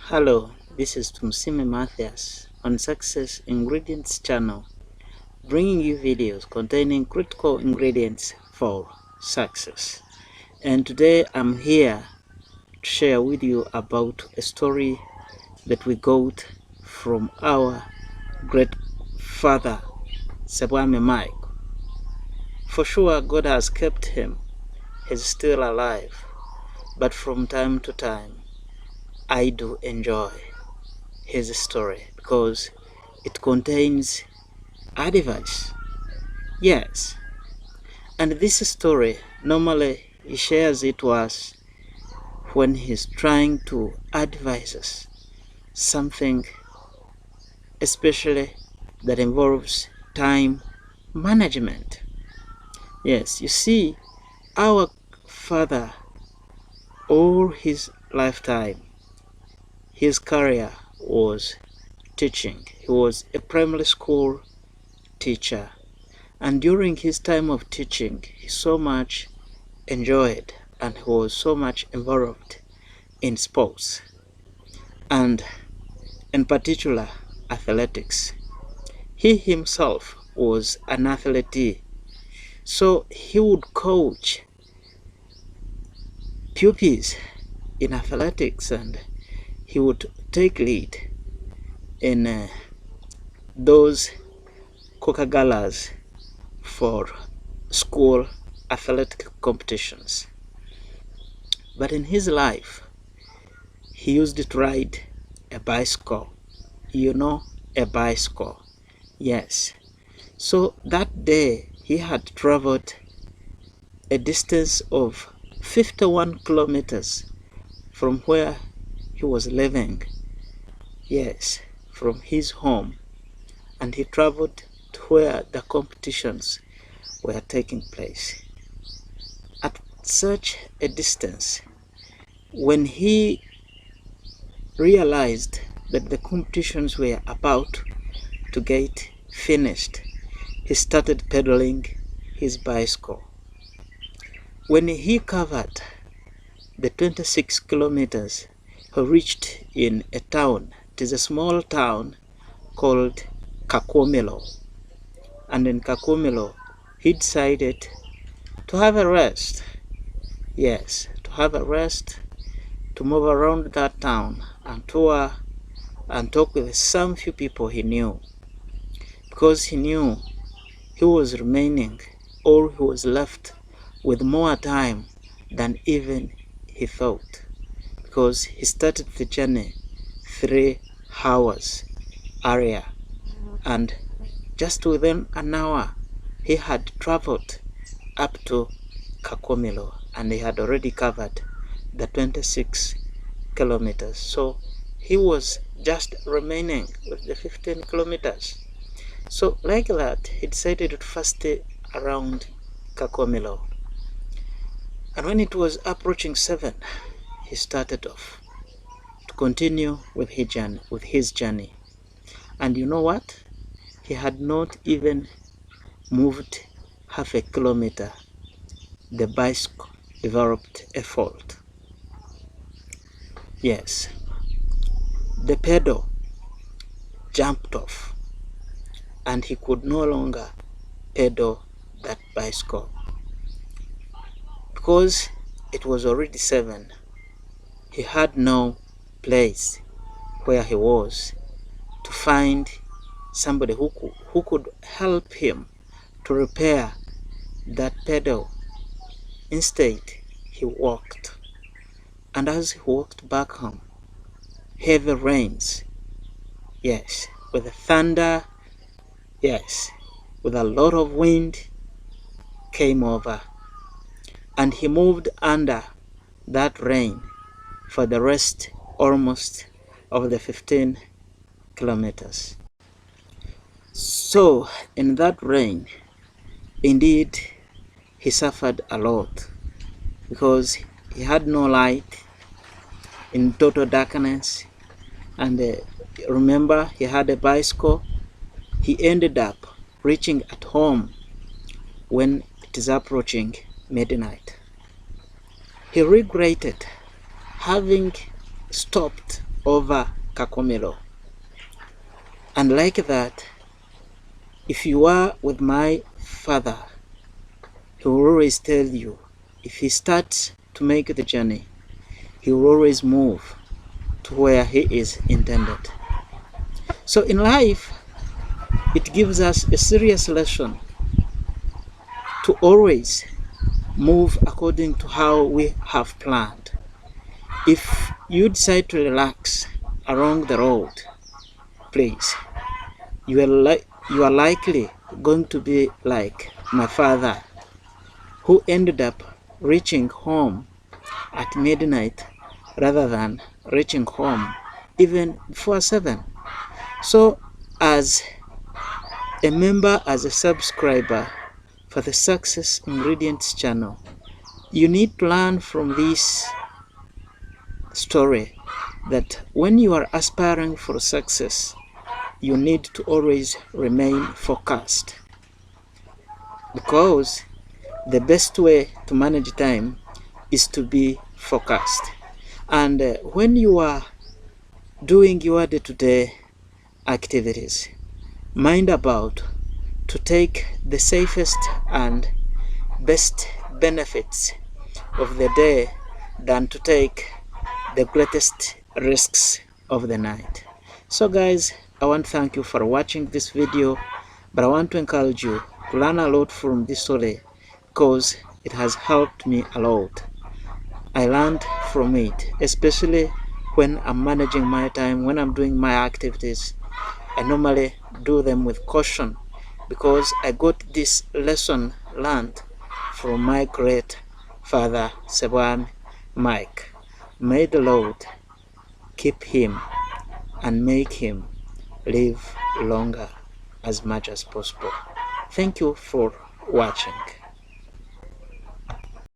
Hello, this is Tumsime Matthias on Success Ingredients channel, bringing you videos containing critical ingredients for success. And today I'm here to share with you about a story that we got from our great father, Sebwame Mike. For sure, God has kept him. He's still alive. But from time to time, I do enjoy his story because it contains advice. Yes, and this story normally he shares it to us when he's trying to advise us something, especially that involves time management. Yes, you see, our father, all his lifetime, his career was teaching. He was a primary school teacher, and during his time of teaching, he so much enjoyed and he was so much involved in sports, and in particular athletics. He himself was an athlete, so he would coach pupils in athletics and he would take lead in those coca-galas for school athletic competitions. But in his life, he used to ride a bicycle. You know, a bicycle. Yes. So that day, he had traveled a distance of 51 kilometers from where he was living. Yes, from his home. And he traveled to where the competitions were taking place. At such a distance, when he realized that the competitions were about to get finished, he started pedaling his bicycle. When he covered the 26 kilometers, he reached in a town. It is a small town called Kakomelo. And in Kakomelo, he decided to have a rest. Yes, to have a rest, to move around that town and tour and talk with some few people he knew. Because he knew he was remaining, or he was left with more time than even he thought. Because he started the journey 3 hours earlier, and just within an hour he had traveled up to Kakomelo and he had already covered the 26 kilometers. So he was just remaining with the 15 kilometers. So like that, he decided to first stay around Kakomelo. And when it was approaching 7, he started off to continue with his journey. And you know what? He had not even moved half a kilometer. The bicycle developed a fault. Yes, the pedal jumped off and he could no longer pedal that bicycle. Because it was already 7, he had no place where he was to find somebody who could help him to repair that pedal. Instead, he walked. And as he walked back home, heavy rains, yes, with thunder, yes, with a lot of wind, came over. And he moved under that rain for the rest almost of the 15 kilometers. So in that rain, indeed, he suffered a lot because he had no light, in total darkness. And remember, he had a bicycle. He ended up reaching at home when it is approaching midnight. He regretted having stopped over Kakomero. And like that, if you are with my father, he will always tell you, if he starts to make the journey, he will always move to where he is intended. So in life, it gives us a serious lesson to always move according to how we have planned. If you decide to relax along the road, please, you are likely going to be like my father, who ended up reaching home at midnight rather than reaching home even before 7. So as a member, as a subscriber for the Success Ingredients channel, you need to learn from this story that when you are aspiring for success, you need to always remain focused, because the best way to manage time is to be focused. And when you are doing your day-to-day activities, mind about to take the safest and best benefits of the day than to take the greatest risks of the night. So guys, I want to thank you for watching this video, but I want to encourage you to learn a lot from this story, because it has helped me a lot. I learned from it, especially when I'm managing my time, when I'm doing my activities. I normally do them with caution, because I got this lesson learned from my great father, Sebwami Mike. May the Lord keep him and make him live longer as much as possible. Thank you for watching.